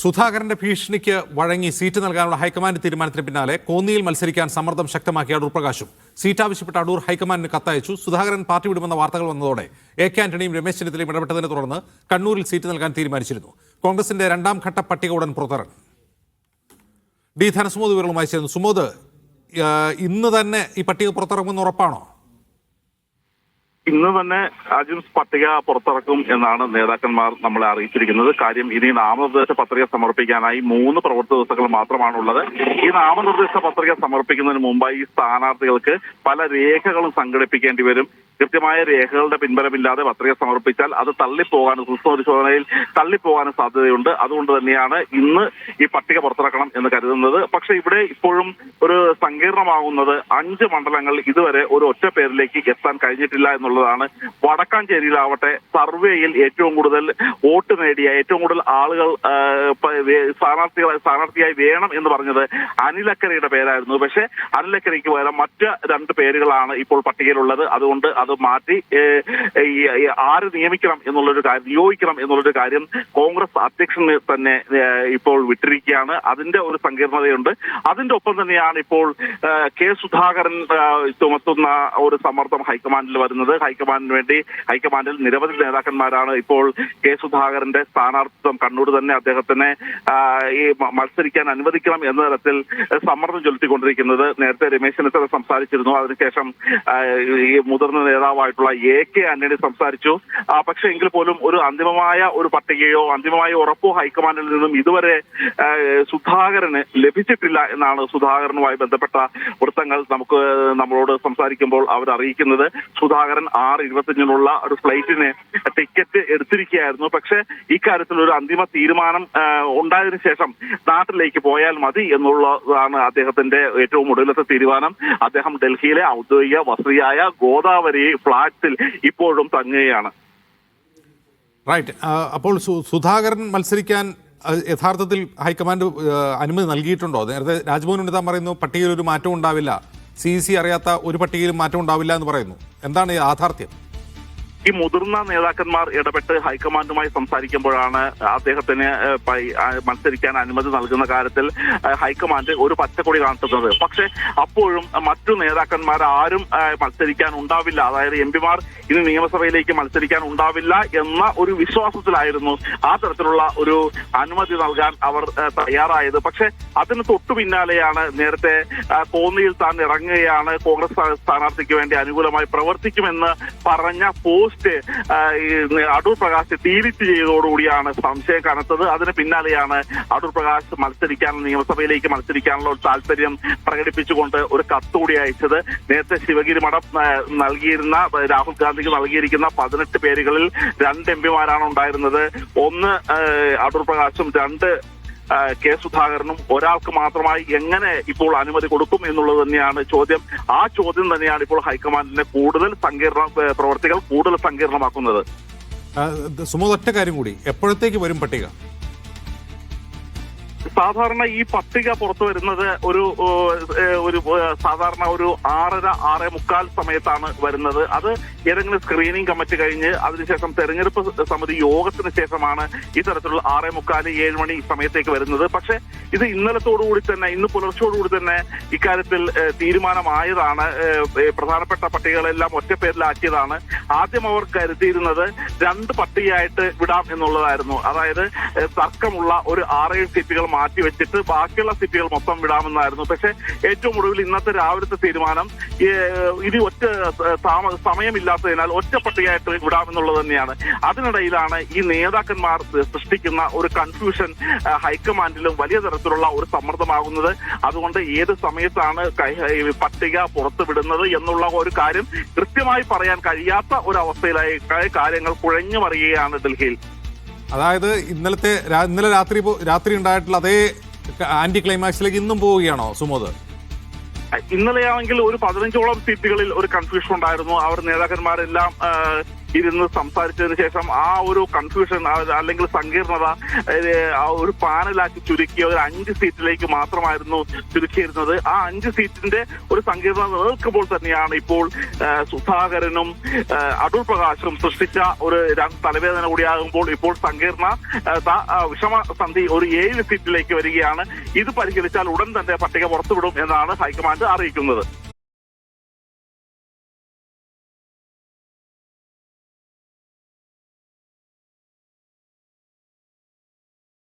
സുധാകരന്റെ ഭീഷണിക്ക് വഴങ്ങി സീറ്റ് നൽകാനുള്ള ഹൈക്കമാൻഡ് തീരുമാനത്തിന് പിന്നാലെ കോന്നിയിൽ മത്സരിക്കാൻ സമ്മർദ്ദം ശക്തമാക്കിയ അടൂർ പ്രകാശും സീറ്റ് ആവശ്യപ്പെട്ട അടൂർ ഹൈക്കമാൻഡിന് കത്തയച്ചു. സുധാകരൻ പാർട്ടി വിടുമെന്ന വാർത്തകൾ വന്നതോടെ AK ആന്റണിയും രമേശ് ചെന്നിത്തലയും ഇടപെട്ടതിനെ തുടർന്ന് കണ്ണൂരിൽ സീറ്റ് നൽകാൻ തീരുമാനിച്ചിരുന്നു. കോൺഗ്രസിന്റെ രണ്ടാം ഘട്ട പട്ടിക ഉടൻ പുറത്തിറങ്ങും. ഡി ധനസുമോദ് വിവരങ്ങളുമായി ചേർന്നു. സുമോദ്, ഇന്ന് തന്നെ ഈ പട്ടിക പുറത്തിറങ്ങുമെന്ന് ഉറപ്പാണോ? ഇന്ന് തന്നെ പട്ടിക പുറത്തിറക്കും എന്നാണ് നേതാക്കന്മാർ നമ്മളെ അറിയിച്ചിരിക്കുന്നത്. കാര്യം ഇനി നാമനിർദ്ദേശ പത്രിക സമർപ്പിക്കാനായി 3 പ്രവൃത്തി ദിവസങ്ങൾ മാത്രമാണുള്ളത്. ഈ നാമനിർദ്ദേശ പത്രിക സമർപ്പിക്കുന്നതിന് മുമ്പായി ഈ സ്ഥാനാർത്ഥികൾക്ക് പല രേഖകളും സംഘടിപ്പിക്കേണ്ടി വരും. കൃത്യമായ രേഖകളുടെ പിൻബലമില്ലാതെ പത്രിക സമർപ്പിച്ചാൽ അത് സൂക്ഷ്മ പരിശോധനയിൽ തള്ളിപ്പോകാനും സാധ്യതയുണ്ട്. അതുകൊണ്ട് തന്നെയാണ് ഇന്ന് ഈ പട്ടിക പുറത്തിറക്കണം എന്ന് കരുതുന്നത്. പക്ഷെ ഇവിടെ ഇപ്പോഴും ഒരു സങ്കീർണമാകുന്നത് 5 മണ്ഡലങ്ങൾ ഇതുവരെ ഒരു ഒറ്റ പേരിലേക്ക് എത്താൻ കഴിഞ്ഞിട്ടില്ല എന്നുള്ളതാണ്. വടക്കാഞ്ചേരിയിലാവട്ടെ സർവേയിൽ ഏറ്റവും കൂടുതൽ വോട്ട് നേടിയ ഏറ്റവും കൂടുതൽ ആളുകൾ സ്ഥാനാർത്ഥിയായി വേണം എന്ന് പറഞ്ഞത് അനിലക്കരയുടെ പേരായിരുന്നു. പക്ഷെ അനിലക്കരയ്ക്ക് പകരം മറ്റ് 2 പേരുകളാണ് ഇപ്പോൾ പട്ടികയിലുള്ളത്. അതുകൊണ്ട് അത് മാറ്റി ആര് നിയമിക്കണം എന്നുള്ളൊരു കാര്യം, നിയോഗിക്കണം എന്നുള്ളൊരു കാര്യം കോൺഗ്രസ് അധ്യക്ഷന് തന്നെ ഇപ്പോൾ വിട്ടിരിക്കുകയാണ്. അതിന്റെ ഒരു സങ്കീർണതയുണ്ട്. അതിന്റെ ഒപ്പം തന്നെയാണ് ഇപ്പോൾ കെ സുധാകരൻ ചുമത്തുന്ന ഒരു സമ്മർദ്ദം ഹൈക്കമാൻഡിൽ വരുന്നത്. ഹൈക്കമാൻഡിൽ നിരവധി നേതാക്കന്മാരാണ് ഇപ്പോൾ കെ സുധാകരന്റെ സ്ഥാനാർത്ഥിത്വം കണ്ണൂർ തന്നെ അദ്ദേഹത്തിനെ ഈ മത്സരിക്കാൻ അനുവദിക്കണം എന്ന തരത്തിൽ സമ്മർദ്ദം ചെലുത്തിക്കൊണ്ടിരിക്കുന്നത്. നേരത്തെ രമേശ് ചെന്നിത്തല സംസാരിച്ചിരുന്നു. അതിനുശേഷം ഈ മുതിർന്ന നേതാവായിട്ടുള്ള AK ആന്റണി സംസാരിച്ചു. പക്ഷെ എങ്കിൽ പോലും ഒരു അന്തിമമായ ഒരു പട്ടികയോ അന്തിമമായ ഉറപ്പോ ഹൈക്കമാൻഡിൽ നിന്നും ഇതുവരെ സുധാകരന് ലഭിച്ചിട്ടില്ല എന്നാണ് സുധാകരനുമായി ബന്ധപ്പെട്ട വൃത്തങ്ങൾ നമ്മളോട് സംസാരിക്കുമ്പോൾ അവർ അറിയിക്കുന്നത്. സുധാകരൻ 6:25 ഒരു ഫ്ലൈറ്റിന് ടിക്കറ്റ് എടുത്തിരിക്കുകയായിരുന്നു. പക്ഷെ ഇക്കാര്യത്തിൽ ഒരു അന്തിമ തീരുമാനം ഉണ്ടായതിനു ശേഷം നാട്ടിലേക്ക് പോയാൽ മതി എന്നുള്ളതാണ് അദ്ദേഹത്തിന്റെ ഏറ്റവും ഒടുവിലത്തെ തീരുമാനം. അദ്ദേഹം ഡൽഹിയിലെ ഔദ്യോഗിക വസതിയായ ഗോദാവരി ഫ്ളാറ്റിൽ ഇപ്പോഴും തങ്ങുകയാണ്. റൈറ്റ്. അപ്പോൾ സുധാകരൻ മത്സരിക്കാൻ യഥാർത്ഥത്തിൽ ഹൈക്കമാൻഡ് അനുമതി നൽകിയിട്ടുണ്ടോ? നേരത്തെ രാജ്ഭവൻ ഉന്നതാൻ പറയുന്നു പട്ടികയിൽ ഒരു മാറ്റവും ഉണ്ടാവില്ല, CEC അറിയാത്ത ഒരു പട്ടികയിലും മാറ്റം ഉണ്ടാവില്ല എന്ന് പറയുന്നു. എന്താണ് യാഥാർത്ഥ്യം? ഈ മുതിർന്ന നേതാക്കന്മാർ ഇടപെട്ട് ഹൈക്കമാൻഡുമായി സംസാരിക്കുമ്പോഴാണ് അദ്ദേഹത്തിന് മത്സരിക്കാൻ അനുമതി നൽകുന്ന കാര്യത്തിൽ ഹൈക്കമാൻഡ് ഒരു പച്ചക്കൊടി കാണിക്കുന്നത്. പക്ഷെ അപ്പോഴും മറ്റു നേതാക്കന്മാർ ആരും മത്സരിക്കാൻ ഉണ്ടാവില്ല, അതായത് MP-മാർ ഇനി നിയമസഭയിലേക്ക് മത്സരിക്കാൻ ഉണ്ടാവില്ല എന്ന ഒരു വിശ്വാസത്തിലായിരുന്നു ആ തരത്തിലുള്ള ഒരു അനുമതി നൽകാൻ അവർ തയ്യാറായത്. പക്ഷെ അതിന് തൊട്ടു പിന്നാലെയാണ് നേരത്തെ കോന്നിയിൽ താൻ ഇറങ്ങുകയാണ്, കോൺഗ്രസ് സ്ഥാനാർത്ഥിക്ക് വേണ്ടി അനുകൂലമായി പ്രവർത്തിക്കുമെന്ന് പറഞ്ഞ പോസ്റ്റ് അടൂർ പ്രകാശ് ഡിലീറ്റ് ചെയ്തതോടുകൂടിയാണ് സംശയം കനത്തത്. അതിന് പിന്നാലെയാണ് അടൂർ പ്രകാശ് നിയമസഭയിലേക്ക് മത്സരിക്കാനുള്ള ഒരു താല്പര്യം പ്രകടിപ്പിച്ചുകൊണ്ട് ഒരു കത്തുകൂടി അയച്ചത്. നേരത്തെ ശിവഗിരി മഠം രാഹുൽ ഗാന്ധിക്ക് നൽകിയിരിക്കുന്ന 18 പേരുകളിൽ 2 MP-മാരാണ് ഉണ്ടായിരുന്നത്. 1 അടൂർ പ്രകാശും 2 കെ സുധാകരനും ഒരാൾക്ക് മാത്രമായി എങ്ങനെ ഇപ്പോൾ അനുമതി കൊടുക്കും എന്നുള്ളത് തന്നെയാണ് ചോദ്യം. ആ ചോദ്യം തന്നെയാണ് ഇപ്പോൾ ഹൈക്കമാൻഡിന്റെ പ്രവർത്തികൾ കൂടുതൽ സങ്കീർണമാക്കുന്നത്. സുമോദ്, ഒറ്റ കാര്യം കൂടി, എപ്പോഴത്തേക്ക് വരും പട്ടിക? സാധാരണ ഈ പട്ടിക പുറത്തു വരുന്നത് ഒരു സാധാരണ ഒരു 6:30-6:45 സമയത്താണ് വരുന്നത്. അത് ഏതെങ്കിലും സ്ക്രീനിംഗ് കമ്മിറ്റി കഴിഞ്ഞ് അതിനുശേഷം തെരഞ്ഞെടുപ്പ് സമിതി യോഗത്തിന് ശേഷമാണ് ഇത്തരത്തിലുള്ള 6:45-7 മണി സമയത്തേക്ക് വരുന്നത്. പക്ഷെ ഇത് ഇന്ന് പുലർച്ചയോടുകൂടി തന്നെ ഇക്കാര്യത്തിൽ തീരുമാനമായതാണ്. പ്രധാനപ്പെട്ട പട്ടികകളെല്ലാം ഒറ്റപ്പേരിലാക്കിയതാണ്. ആദ്യം അവർ കരുതിയിരുന്നത് 2 പട്ടികയായിട്ട് വിടാം എന്നുള്ളതായിരുന്നു. അതായത് തർക്കമുള്ള ഒരു 6-7 സീറ്റുകൾ മാറ്റിവെച്ചിട്ട് ബാക്കിയുള്ള സീറ്റുകൾ മൊത്തം വിടാമെന്നായിരുന്നു. പക്ഷെ ഏറ്റവും ഒടുവിൽ ഇന്നത്തെ രാവിലത്തെ തീരുമാനം ഇനി സമയമില്ലാത്തതിനാൽ ഒറ്റ പട്ടികയായിട്ട് വിടാമെന്നുള്ളത് തന്നെയാണ്. അതിനിടയിലാണ് ഈ നേതാക്കന്മാർ സൃഷ്ടിക്കുന്ന ഒരു കൺഫ്യൂഷൻ ഹൈക്കമാൻഡിലും വലിയ തരത്തിലുള്ള ഒരു സമ്മർദ്ദമാകുന്നത്. അതുകൊണ്ട് ഏത് സമയത്താണ് പട്ടിക പുറത്തുവിടുന്നത് എന്നുള്ള ഒരു കാര്യം കൃത്യമായി പറയാൻ കഴിയാത്ത ഒരു അവസ്ഥയിലായി കാര്യങ്ങൾ കുഴഞ്ഞു മറിയുകയാണ് ഡൽഹിയിൽ. അതായത് ഇന്നലെ രാത്രി ഉണ്ടായിട്ടുള്ള അതേ ആന്റി ക്ലൈമാക്സിലേക്ക് ഇന്നും പോവുകയാണോ സുമോദ്? ഇന്നലെയാണെങ്കിൽ ഒരു 15ഓളം സീറ്റുകളിൽ ഒരു കൺഫ്യൂഷൻ ഉണ്ടായിരുന്നു. അവർ നേതാക്കന്മാരെല്ലാം ഇരുന്ന് സംസാരിച്ചതിന് ശേഷം ആ ഒരു കൺഫ്യൂഷൻ അല്ലെങ്കിൽ സങ്കീർണത ആ ഒരു പാനലാക്കി ചുരുക്കിയ ഒരു 5 സീറ്റിലേക്ക് മാത്രമായിരുന്നു ചുരുക്കിയിരുന്നത്. ആ 5 സീറ്റിന്റെ ഒരു സങ്കീർണത നിൽക്കുമ്പോൾ തന്നെയാണ് ഇപ്പോൾ സുധാകരനും അടൂർ പ്രകാശും സൃഷ്ടിച്ച ഒരു തലവേദന കൂടിയാകുമ്പോൾ ഇപ്പോൾ സങ്കീർണ വിഷമസന്ധി ഒരു 7 സീറ്റിലേക്ക് വരികയാണ്. ഇത് പരിഹരിച്ചാൽ ഉടൻ തന്നെ പട്ടിക പുറത്തുവിടും എന്നാണ് ഹൈക്കമാൻഡ് അറിയിക്കുന്നത്.